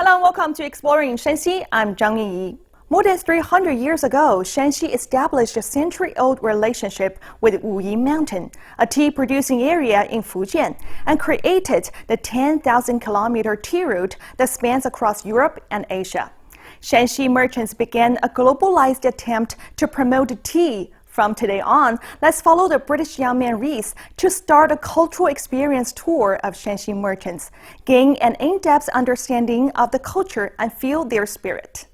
Hello and welcome to Exploring Shanxi. I'm Zhang Yi. More than 300 years ago, Shanxi established a century-old relationship with Wuyi Mountain, a tea-producing area in Fujian, and created the 10,000-kilometer tea route that spans across Europe and Asia. Shanxi merchants began a globalized attempt to promote tea. From today on, let's follow the British young man Rees to start a cultural experience tour of Shanxi merchants, gain an in-depth understanding of the culture and feel their spirit.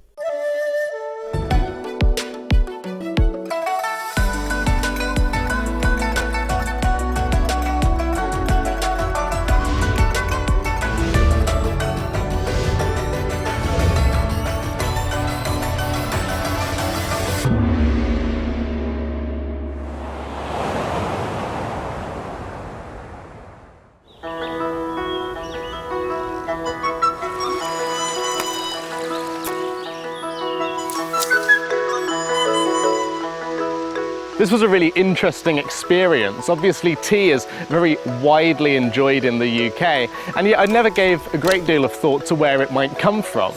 This was a really interesting experience. Obviously, tea is very widely enjoyed in the UK, and yet I never gave a great deal of thought to where it might come from.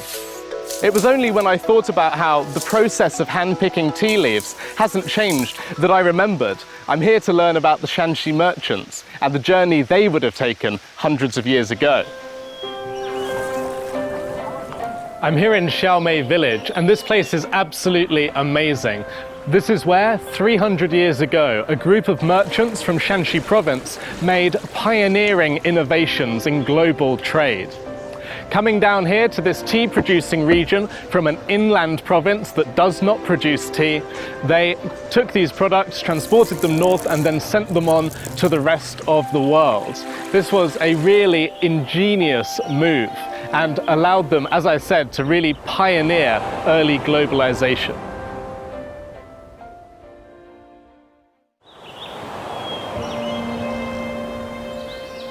It was only when I thought about how the process of hand-picking tea leaves hasn't changed that I remembered I'm here to learn about the ShanXi merchants and the journey they would have taken hundreds of years ago. I'm here in Xiaomei village, and this place is absolutely amazing. This is where, 300 years ago, a group of merchants from ShanXi province made pioneering innovations in global trade. Coming down here to this tea-producing region from an inland province that does not produce tea, they took these products, transported them north, and then sent them on to the rest of the world. This was a really ingenious move and allowed them, as I said, to really pioneer early globalization.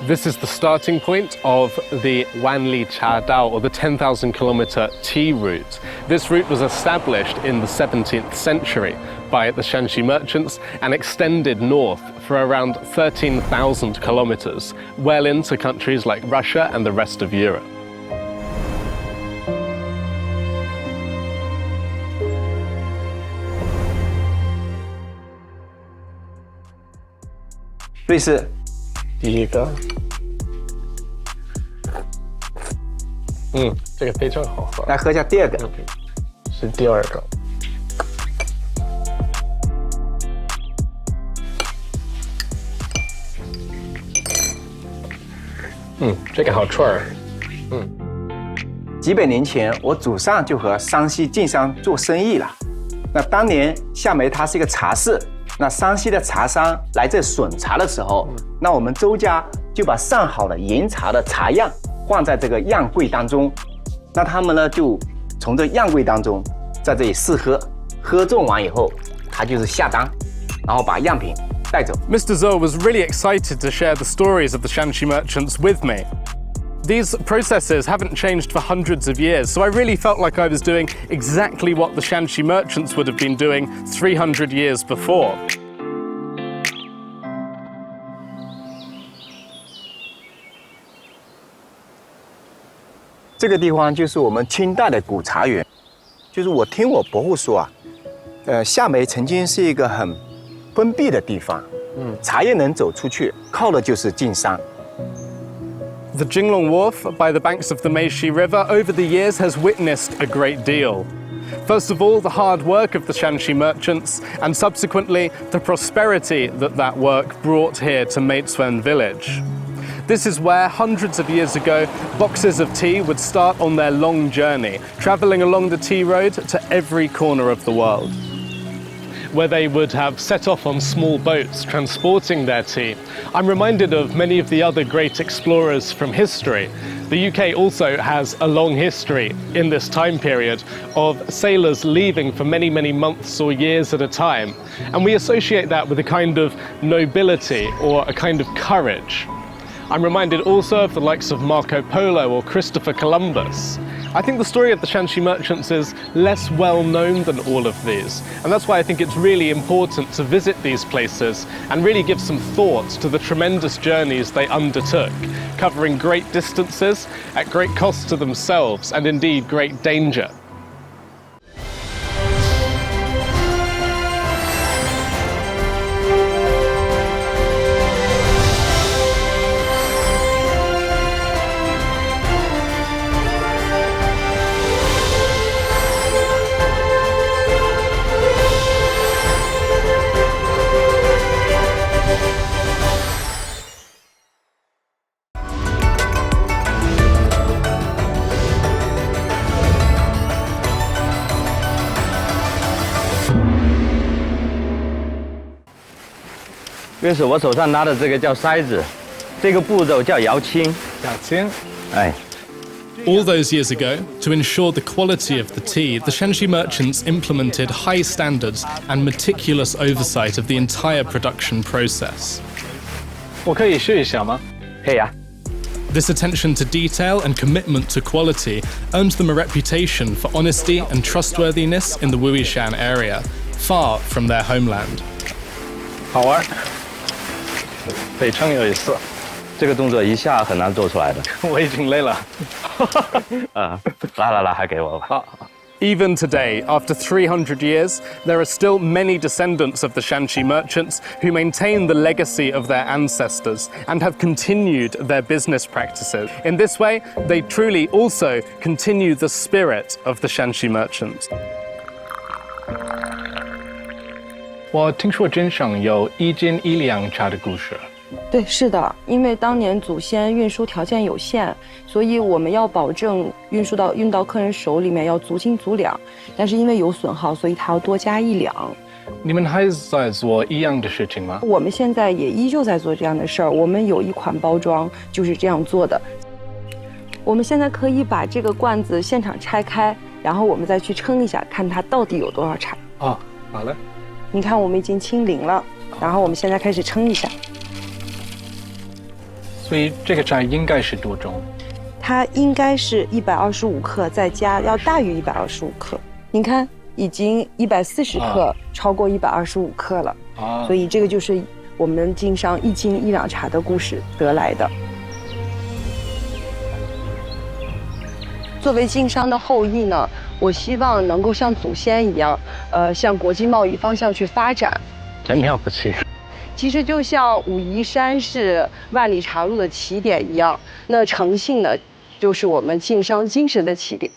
This is the starting point of the Wanli Chadao, or the 10,000-kilometer tea route. This route was established in the 17th century by the ShanXi merchants and extended north for around 13,000 kilometers, well into countries like Russia and the rest of Europe. This is 第一个，这个非常好喝。来喝一下第二个，是第二个。这个好串儿。几百年前，我祖上就和山西晋商做生意了。那当年夏梅它是一个茶市。那山西的茶商来这选茶的时候，那我们周家就把上好的岩茶的茶样放在这个样柜当中，那他们呢就从这样柜当中在这里试喝，喝中完以后，他就是下单，然后把样品带走。Mr. Zhou was really excited to share the stories of the ShanXi merchants with me. These processes haven't changed for hundreds of years, so I really felt like I was doing exactly what the ShanXi merchants would have been doing 300 years before. 这个地方就是我们清代的古茶园，就是我听我伯父说啊，夏梅曾经是一个很封闭的地方，茶叶能走出去，靠的就是晋商。The Jinglong Wharf by the banks of the Meiji River over the years has witnessed a great deal. First of all, the hard work of the ShanXi merchants, and subsequently the prosperity that work brought here to Meizhuan village. This is where, hundreds of years ago, boxes of tea would start on their long journey, travelling along the tea road to every corner of the world, where they would have set off on small boats transporting their tea. I'm reminded of many of the other great explorers from history. The UK also has a long history in this time period of sailors leaving for many, many months or years at a time. And we associate that with a kind of nobility or a kind of courage. I'm reminded also of the likes of Marco Polo or Christopher Columbus. I think the story of the ShanXi merchants is less well known than all of these, and that's why I think it's really important to visit these places and really give some thought to the tremendous journeys they undertook, covering great distances at great cost to themselves and indeed great danger.这是我手上拿的这个叫筛子，这个步骤叫摇青。摇青。哎。All those years ago, to ensure the quality of the tea, the ShanXi merchants implemented high standards and meticulous oversight of the entire production process. 我可以试一下吗？可以啊。This attention to detail and commitment to quality earned them a reputation for honesty and trustworthiness in the Wuishan area, far from their homeland. 好玩。非常有意思，这个动作一下很难做出来的。我已经累了。来，还给我吧。Even today, after 300 years, there are still many descendants of the ShanXi merchants who maintain the legacy of their ancestors and have continued their business practices. In this way, they truly also continue the spirit of the ShanXi merchants. 我听说镇上有1斤1两茶的故事。对，是的，因为当年祖先运输条件有限，所以我们要保证运到客人手里面要足斤足两，但是因为有损耗，所以它要多加1两。你们还在做一样的事情吗？我们现在也依旧在做这样的事儿。我们有一款包装就是这样做的。我们现在可以把这个罐子现场拆开，然后我们再去称一下，看它到底有多少茶。哦，好嘞。你看，我们已经清零了，然后我们现在开始称一下。所以这个茶应该是多重？它应该是125克，再加要大于125克。你看，已经140克，超过125克了。所以这个就是我们经商1斤1两茶的故事得来的。作为经商的后裔呢，我希望能够像祖先一样，向国际贸易方向去发展。真了不起。其实就像武夷山是万里茶路的起点一样，那诚信呢，就是我们经商精神的起点。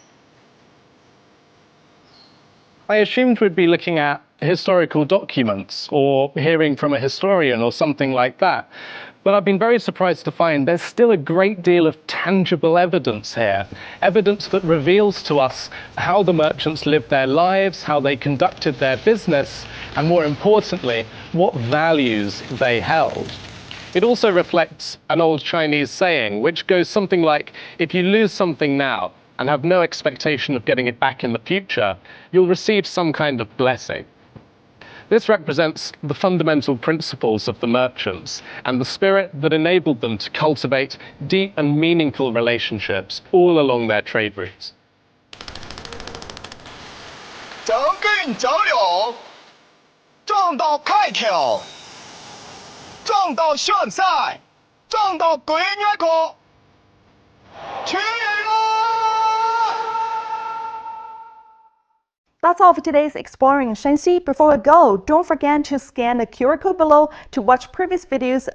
I assumed we'd be looking at historical documents or hearing from a historian or something like that. But I've been very surprised to find there's still a great deal of tangible evidence here, evidence that reveals to us how the merchants lived their lives, how they conducted their business, and more importantly, what values they held. It also reflects an old Chinese saying, which goes something like, if you lose something now and have no expectation of getting it back in the future, you'll receive some kind of blessing. This represents the fundamental principles of the merchants and the spirit that enabled them to cultivate deep and meaningful relationships all along their trade routes. 整根整柳，正到开条，正到选赛，正到对面个，去了。 That's all for today's Exploring ShanXi. Before we go, don't forget to scan the QR code below to watch previous videos